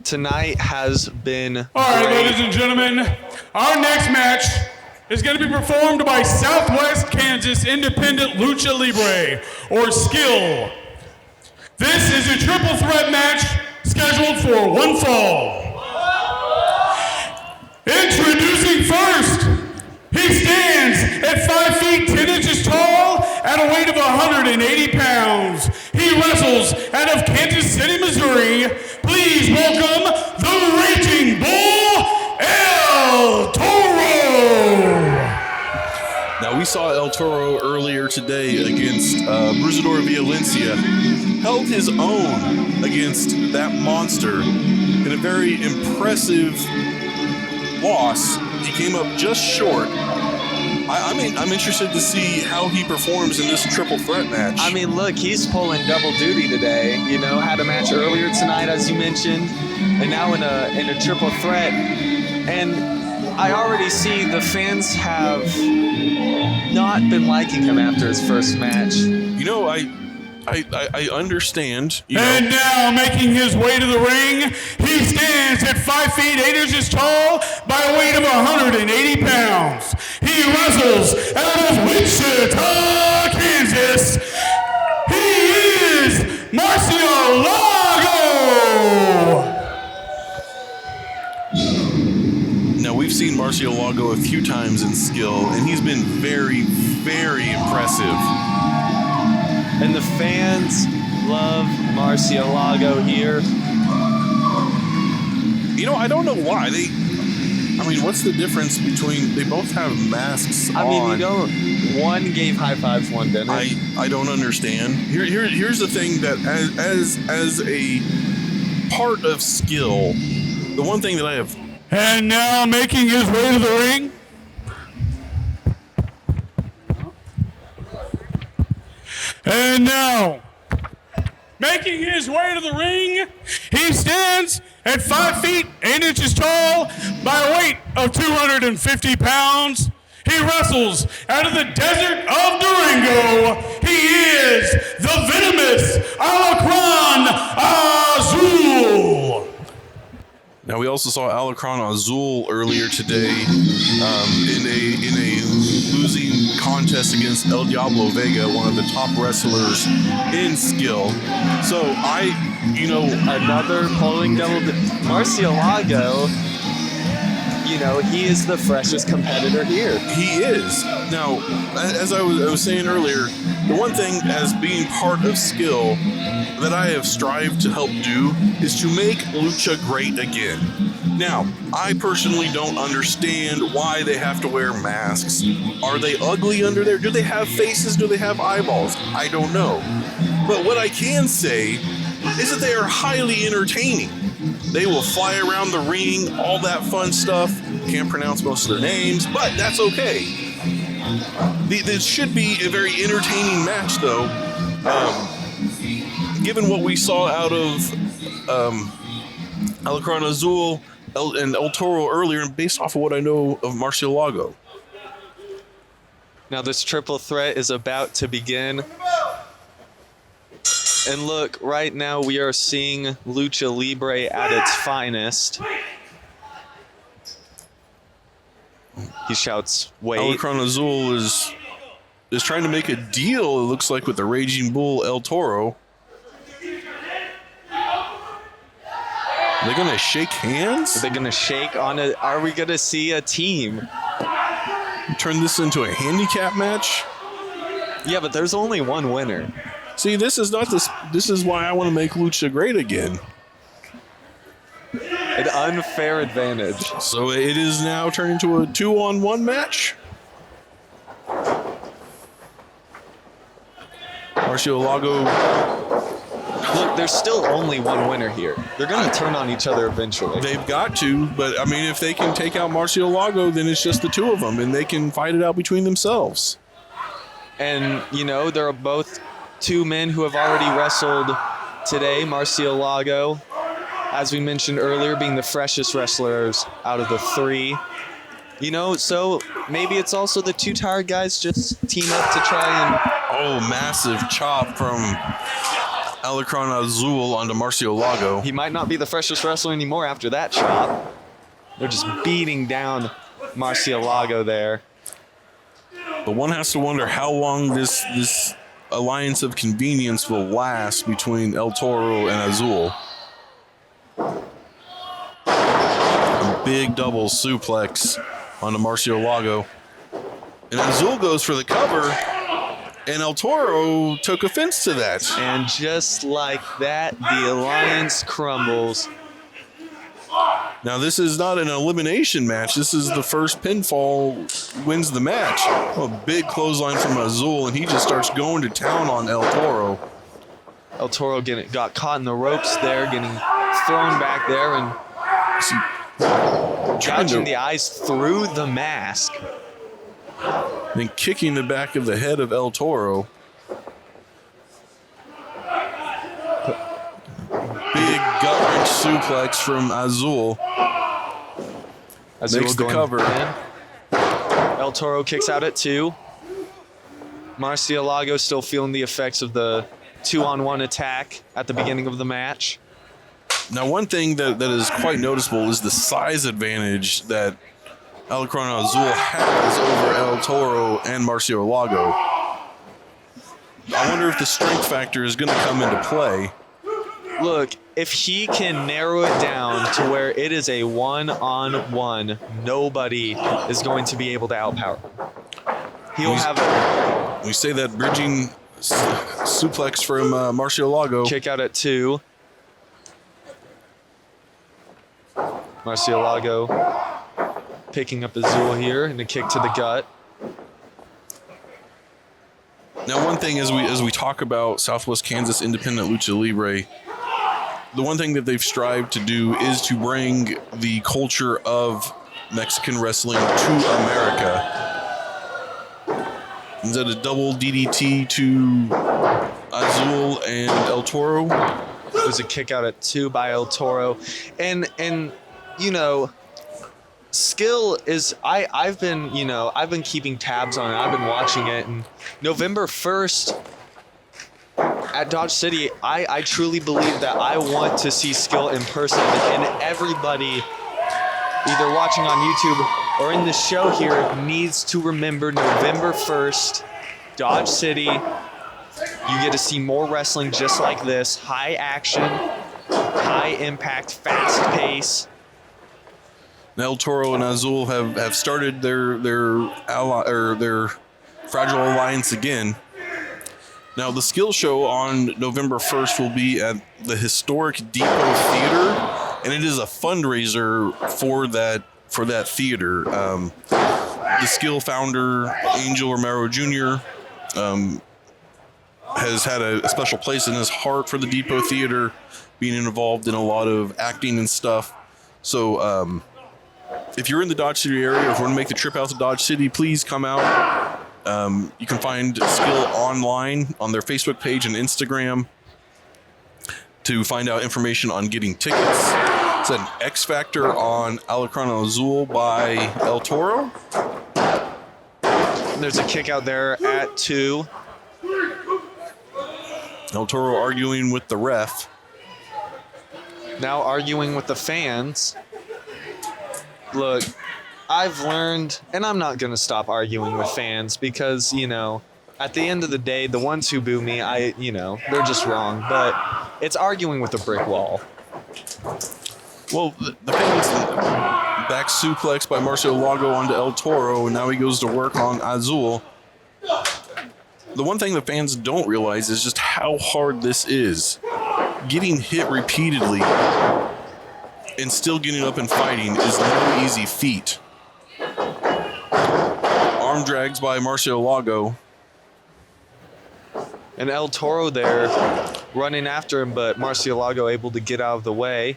tonight has been All right, great. ladies and gentlemen, our next match is going to be performed by Southwest Kansas Independent Lucha Libre, or Skill. This is a triple threat match scheduled for one fall. Introducing first, he stands at 5 feet 10 inches tall at a weight of 180 pounds. He wrestles out of Kansas City, Missouri. Please welcome the Raging Bull, El Toro. Now, we saw El Toro earlier today against Luchador Violencia. Held his own against that monster in a very impressive loss. He came up just short. I'm interested to see how he performs in this triple threat match. I mean, look, he's pulling double duty today. You know, had a match earlier tonight, as you mentioned, and now in a triple threat. And I already see the fans have not been liking him after his first match. You know, I understand. And now, making his way to the ring, he stands at 5 feet 8 inches tall by a weight of 180 pounds. He wrestles out of Wichita, Kansas. He is Murcielago. Now, we've seen Murcielago a few times in Skill, and he's been very, very impressive. And the fans love Murcielago here. You know, I don't know why. What's the difference between, they both have masks on. I mean, one gave high fives, one didn't. I don't understand. Here's the thing, that as a part of Skill, the one thing that I have. And now, making his way to the ring, and now, making his way to the ring, he stands at 5 feet 8 inches tall by a weight of 250 pounds. He wrestles out of the desert of Durango. He is the venomous Alacran Azul. Now, we also saw Alacran Azul earlier today in a losing contest against El Diablo Vega, one of the top wrestlers in Skill. So another polling double. Murcielago, he is the freshest competitor here. He is. Now, as I was saying earlier, the one thing as being part of Skill that I have strived to help do is to make Lucha great again. Now, I personally don't understand why they have to wear masks. Are they ugly under there? Do they have faces? Do they have eyeballs? I don't know. But what I can say is that they are highly entertaining. They will fly around the ring, all that fun stuff. Can't pronounce most of their names, but that's okay. This should be a very entertaining match, though. Given what we saw out of Alacran Azul and El Toro earlier, and based off of what I know of Murcielago. Now this triple threat is about to begin. And look, right now we are seeing Lucha Libre at its finest. He shouts, wait. Alacran Azul is trying to make a deal, it looks like, with the Raging Bull El Toro. Are they going to shake hands? Are they going to shake on it? Are we going to see a team? Turn this into a handicap match? Yeah, but there's only one winner. See, this is why I want to make Lucha great again. An unfair advantage. So it is now turned into a 2-on-1 match. Murcielago. Look, there's still only one winner here. They're going to turn on each other eventually. They've got to, but I mean, if they can take out Murcielago, then it's just the two of them, and they can fight it out between themselves. And, they're both two men who have already wrestled today. Murcielago, as we mentioned earlier, being the freshest wrestlers out of the three. So maybe it's also the two tired guys just team up to try and... Oh, massive chop from Alacran Azul onto Murcielago. He might not be the freshest wrestler anymore after that chop. They're just beating down Murcielago there. But one has to wonder how long this alliance of convenience will last between El Toro and Azul. A big double suplex onto Murcielago. And Azul goes for the cover, and El Toro took offense to that. And just like that, the alliance crumbles. Now, this is not an elimination match. This is the first pinfall wins the match. A big clothesline from Azul, and he just starts going to town on El Toro. El Toro got caught in the ropes there, getting thrown back there and gouging the eyes through the mask. Then kicking the back of the head of El Toro. Big gut-wrench suplex from Azul. Makes the cover. El Toro kicks out at 2. Murcielago still feeling the effects of the 2-on-1 attack at the beginning of the match. Now, one thing that is quite noticeable is the size advantage that Alacran Azul has over El Toro and Murcielago. I wonder if the strength factor is going to come into play. Look, if he can narrow it down to where it is a one-on-one, nobody is going to be able to outpower him. He'll have a... We say that bridging suplex from Murcielago. Kick out at 2. Murcielago picking up Azul here and a kick to the gut. Now, one thing as we talk about Southwest Kansas Independent Lucha Libre, the one thing that they've strived to do is to bring the culture of Mexican wrestling to America. Is that a double DDT to Azul and El Toro? It was a kick out at 2 by El Toro. And you know, skill is I've been keeping tabs on it. I've been watching it, and November 1st at Dodge City, I truly believe that I want to see skill in person, and everybody either watching on YouTube or in the show here needs to remember November 1st, Dodge City. You get to see more wrestling just like this. High action, high impact, fast pace. El Toro and Azul have started their fragile alliance again. Now, the skill show on November 1st will be at the historic Depot Theater, and it is a fundraiser for that theater. The skill founder, Angel Romero Jr., has had a special place in his heart for the Depot Theater, being involved in a lot of acting and stuff. So if you're in the Dodge City area, or if you want to make the trip out to Dodge City, please come out. You can find Skill online on their Facebook page and Instagram to find out information on getting tickets. It's an X Factor on Alacran Azul by El Toro. There's a kick out there at 2. El Toro arguing with the ref. Now arguing with the fans. Look, I've learned, and I'm not going to stop arguing with fans because, at the end of the day, the ones who boo me, they're just wrong. But it's arguing with a brick wall. Well, the fans back suplex by Murcielago onto El Toro, and now he goes to work on Azul. The one thing the fans don't realize is just how hard this is. Getting hit repeatedly and still getting up and fighting is no easy feat. Arm drags by Murcielago. And El Toro there running after him, but Murcielago able to get out of the way.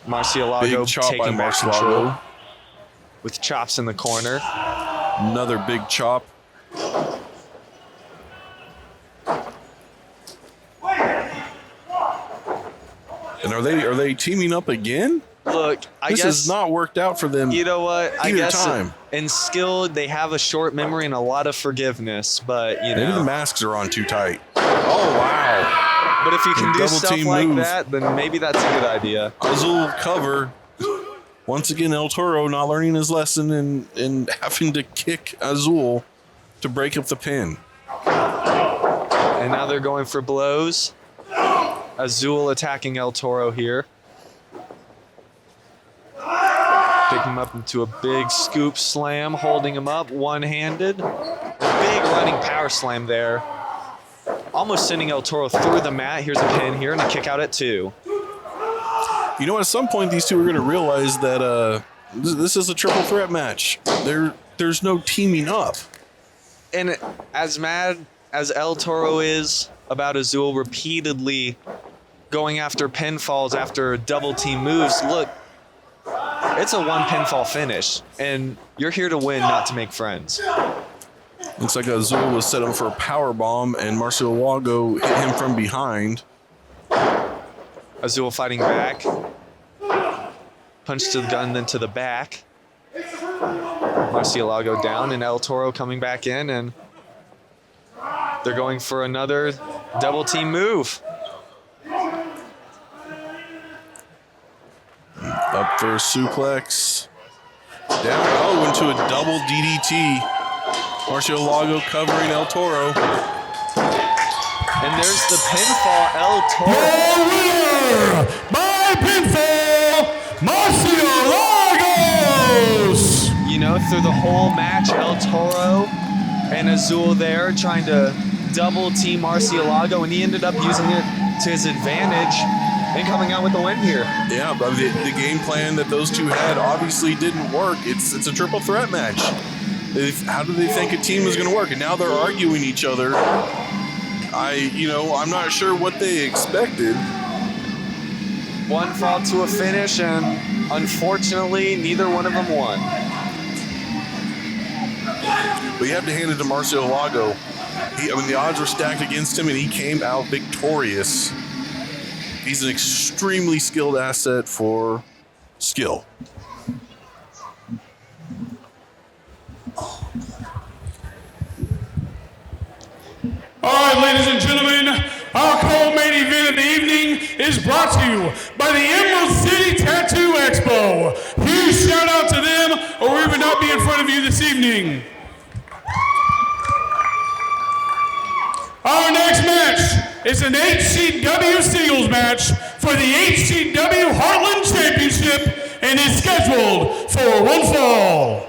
Murcielago Big chop by taking back control Murcielago. with chops in the corner. Another big chop. And are they teaming up again? Look, I This guess has not worked out for them. you know what? I either guess time. in skill they have a short memory and a lot of forgiveness, but Maybe the masks are on too tight. Oh, wow. But if you can do Double stuff team like move. that, then maybe that's a good idea. Azul cover. Once again, El Toro not learning his lesson and having to kick Azul to break up the pin. And now they're going for blows. Azul attacking El Toro here. Pick him up into a big scoop slam, holding him up one-handed. Big running power slam there. Almost sending El Toro through the mat. Here's a pin here and a kick out at 2. You know, at some point, these two are going to realize that this is a triple threat match. There's no teaming up. And as mad as El Toro is about Azul repeatedly going after pinfalls after double team moves, look, it's a one pinfall finish, and you're here to win, not to make friends. Looks like Azul was set up for a power bomb, and Murcielago hit him from behind. Azul fighting back. Punch to the gun, then to the back. Murcielago down, and El Toro coming back in, and they're going for another double team move. Up for a suplex. Down, into a double DDT. Murcielago covering El Toro. And there's the pinfall, El Toro. Your winner by pinfall, Murcielagos! You know, through the whole match, El Toro and Azul there trying to double team Murcielago, and he ended up using it to his advantage and coming out with the win here. Yeah, but the game plan that those two had obviously didn't work. It's a triple threat match. How do they think a team is going to work? And now they're arguing each other. I'm not sure what they expected. One fall to a finish, and unfortunately, neither one of them won. But you have to hand it to Murcielago. The odds were stacked against him, and he came out victorious. He's an extremely skilled asset for skill. All right, ladies and gentlemen, our co-main event of the evening is brought to you by the Emerald City Tattoo Expo. Huge shout out to them, or we would not be in front of you this evening. Our next match is an HCW singles match for the HCW Heartland Championship and is scheduled for one fall.